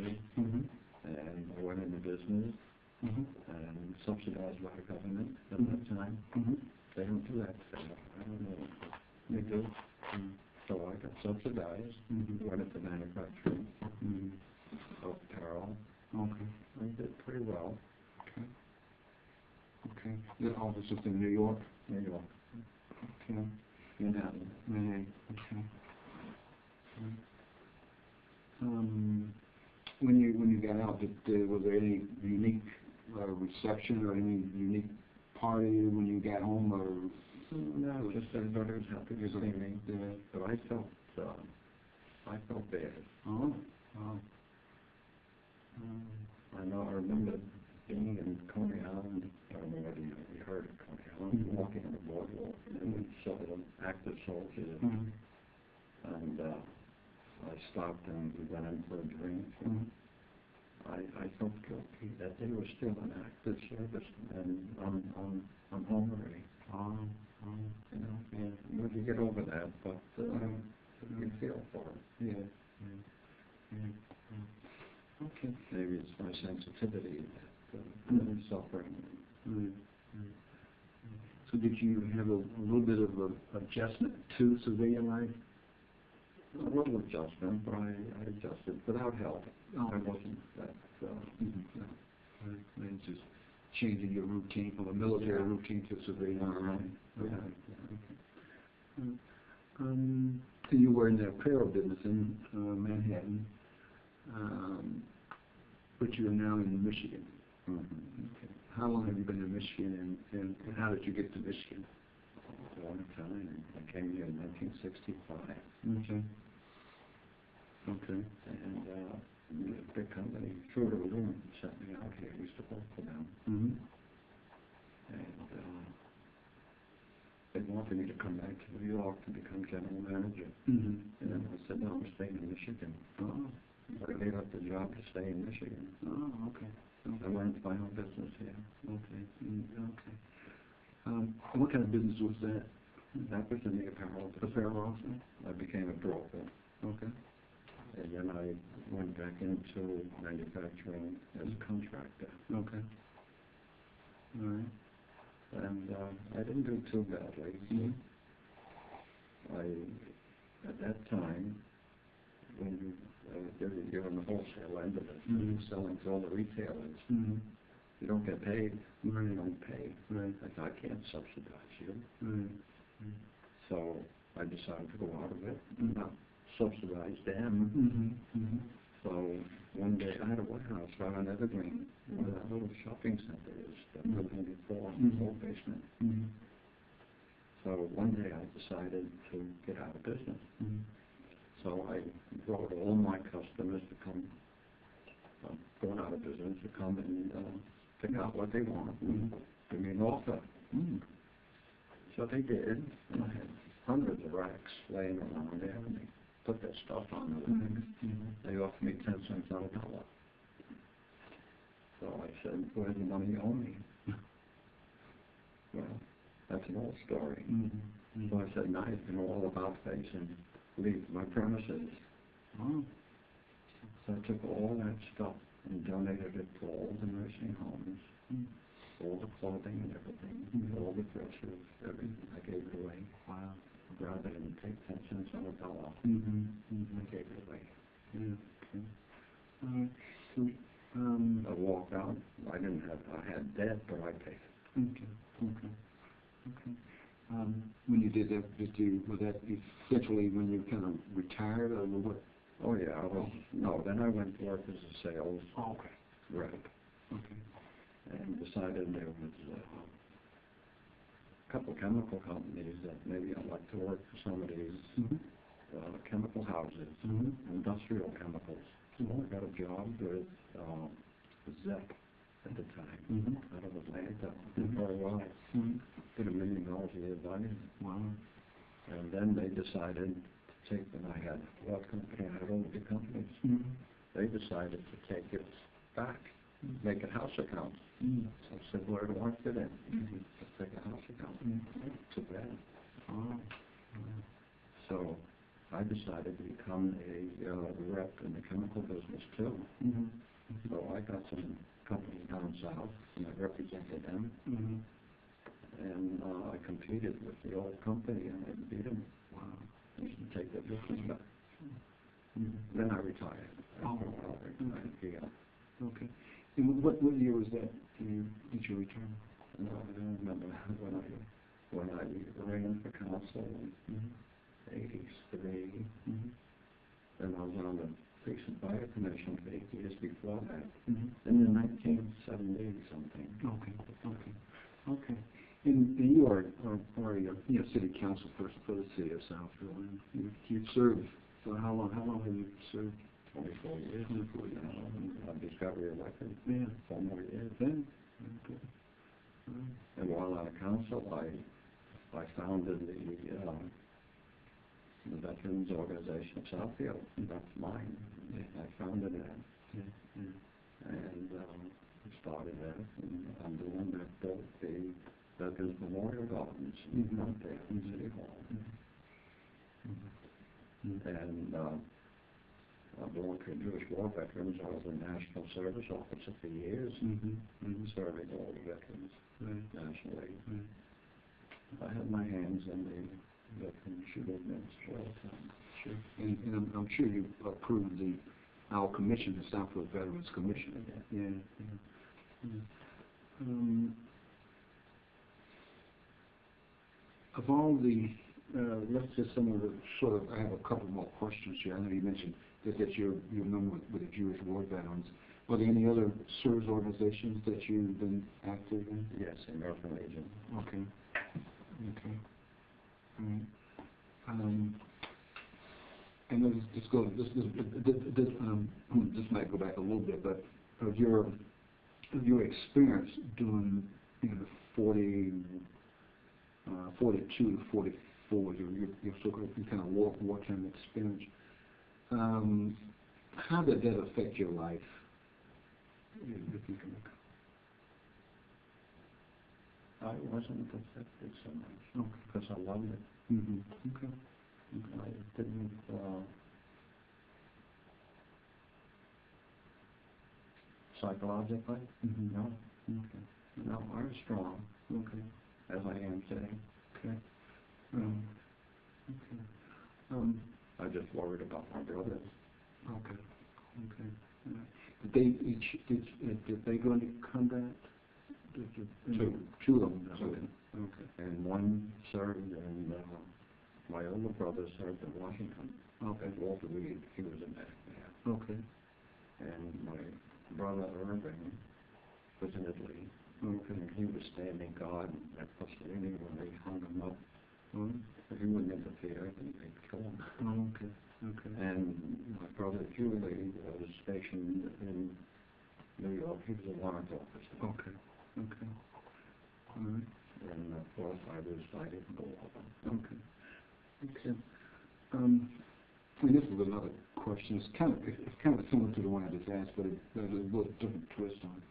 electricity, and I went into business and subsidized by the government at that time. They don't do that today. I don't know. They do. So I got subsidized, went into manufacturing of apparel. I did pretty well. Okay. The office is in New York? New York. Okay. Manhattan. Okay. When you got out, was there any unique reception or any unique party when you got home, or? No, just everybody was happy to see me. But I felt bad. Oh. I remember being in Coney Island. I don't know whether you heard of Coney Island. Walking on the boardwalk, and we saw the active soldiers. And I stopped and we went in for a drink. I felt guilty that they were still in active service, and I'm home already. You know, and you get over that, but you feel for it. Okay. Maybe it's my sensitivity that I'm suffering. So did you have a little bit of an adjustment to civilian life? A little adjustment, but I adjusted without help. I wasn't that. And just changing your routine from a military routine to civilian. You were in the apparel business in Manhattan, but you are now in Michigan. Okay. How long have you been in Michigan, and how did you get to Michigan? A long time. I came here in 1965. Okay. And a big company, Fruit of the Loom, sent me out here. I used to work for them. And they wanted me to come back to New York to become general manager. And then I said, no, I'm staying in Michigan. I gave up the job to stay in Michigan. Okay. I went to my own business here. What kind of business was that? That was in the apparel business. Apparel also? I became a broker. Okay. And then I went back into manufacturing as a contractor. Okay. All right. And I didn't do too badly. At that time, when you're on the wholesale end of it, selling to all the retailers, you don't get paid. You don't pay. I can't subsidize you. So I decided to go out of it, not subsidize them. So one day I had a warehouse right on Evergreen, where that little shopping center is, that building before, the old basement. So one day I decided to get out of business. So I brought all my customers to come, going out of business, to come and pick out what they want, give me an offer. So they did, and I had hundreds of racks laying around there, and they put their stuff on the racks. They offered me 10 cents on a dollar. So I said, where's the money you owe me? Well, that's an old story. So I said, now you can all about face and leave my premises. So I took all that stuff and donated it to all the nursing homes, all the clothing and everything, all the dresses, everything. I gave it away. Wow. Rather than take 10 cents on a dollar, I gave it away. So, I walked out. I had debt, but I paid it. When you did that, was that essentially when you kind of retired, or what? Oh yeah, then I went to work as a sales rep. And decided there was a couple of chemical companies that maybe I'd like to work for some of these chemical houses, industrial chemicals. So I got a job with ZEP at the time, out of Atlanta, for a while. Did $1 million a year volume. Wow. And then they decided to take, and I had one company, I had all the big companies. They decided to take it back, make it house account. So I said, where do I fit in? Let's take a house account. Too bad. So I decided to become a rep in the chemical business too. So I got some companies down south, and I represented them. And I competed with the old company, and I beat them. Wow. Used to take their business back. Then I retired. After a while, I retired. Yeah. Okay. And what year was that? Did you retire? No, I don't remember when I ran for council in '83. And I was on the Police and Fire Commission for 8 years before that. In the 1970 something. Okay. And you are city council person for the city of Southfield. And you've served for how long? How long have you served? 24 years. 24 years. I've just got reelected. Yeah. 4 more years. Yeah. Okay. And while on council, I founded the Veterans Organization of Southfield. That's mine. I founded that. And started that. And I'm the one that built the Veterans Memorial Gardens out there in City Hall. And I'm belonging to Jewish War Veterans. I was a National Service Officer for years, serving all the veterans nationally. I had my hands in the veterans movements all the time. Sure. And I'm sure you approved our commission, the Southfield Veterans Commission. Of all the, let's just some of the sort of, I have a couple more questions here. I know you mentioned that you're a member with the Jewish War Veterans. Are there any other service organizations that you've been active in? Yes, American Legion. Okay. And this might go back a little bit, but of your experience doing, the 42 to 44, your so-called kind of wartime experience, how did that affect your life? If you can. I wasn't affected so much because I loved it. Okay. I didn't. Psychologically, no. No, I was strong. As I am today. I just worried about my brothers. Did they go into combat? Two of them. And one served, and my older brother served in Washington. At Walter Reed, he was in that. And my brother Irving was in Italy. And he was standing guard at Mussolini when they hung him up. He wouldn't interfere, and they'd kill him. And my brother Julie was stationed in New York. He was a warrant officer. And of course I didn't go over. And this is another question. It's kind of similar to the one I just asked, but there's a little different twist on it.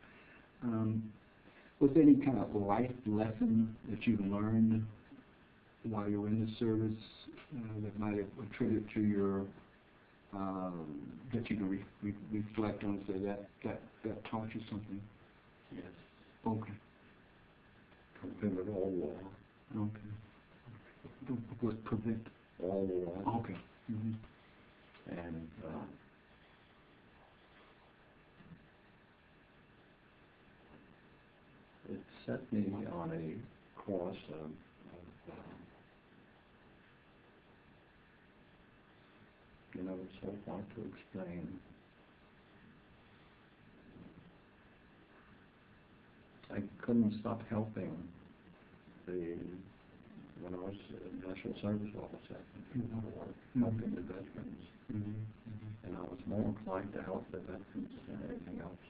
Was there any kind of life lesson that you learned while you were in the service that might have attributed to your that you can reflect on and say that taught you something? Yes. Prevent all war. What prevent all war. And it set me on a course of it's so hard to explain. I couldn't stop helping when I was a National Service Officer, helping the veterans. And I was more inclined to help the veterans than anything else,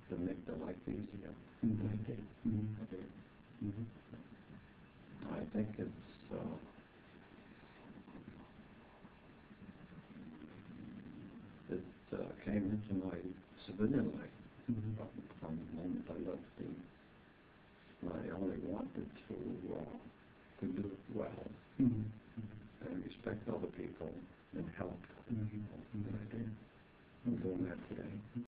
to make their life easier. I did. I think it came into my civilian life from the moment I left I only wanted to do it well and respect respect other people and help. Mm-hmm. Good idea. I'm doing that today.